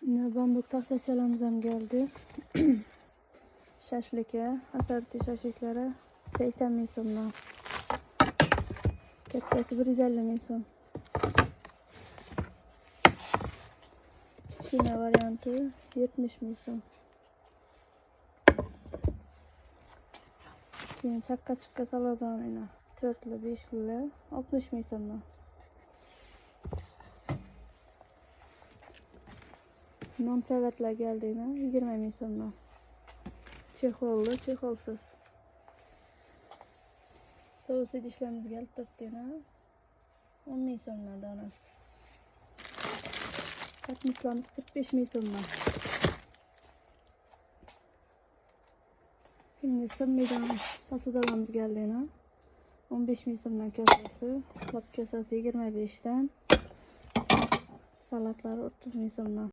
Yine bambuk tahtachalarımızdan geldi. Şaşlıka, asorti şaşlıklari 80 ming so'mdan. Kattasi 150 ming so'm. Kichkina varianti 70 ming so'm. Keyin chaqqa salazonini 4'li 5'li 60 ming so'mdan. Non savatlar geldi yine 20 ming so'mdan. Çehollu, çeholsiz. Soğus idishlarimiz geldi 4 tane. 10 ming so'mdan donasi. Katmislarimiz 45 ming so'mdan. Şimdi sımmidan posudalarımız geldi yine. 15 ming so'mdan kasası. Lap kasası 25'ten. Salatlar 30 ming so'mdan.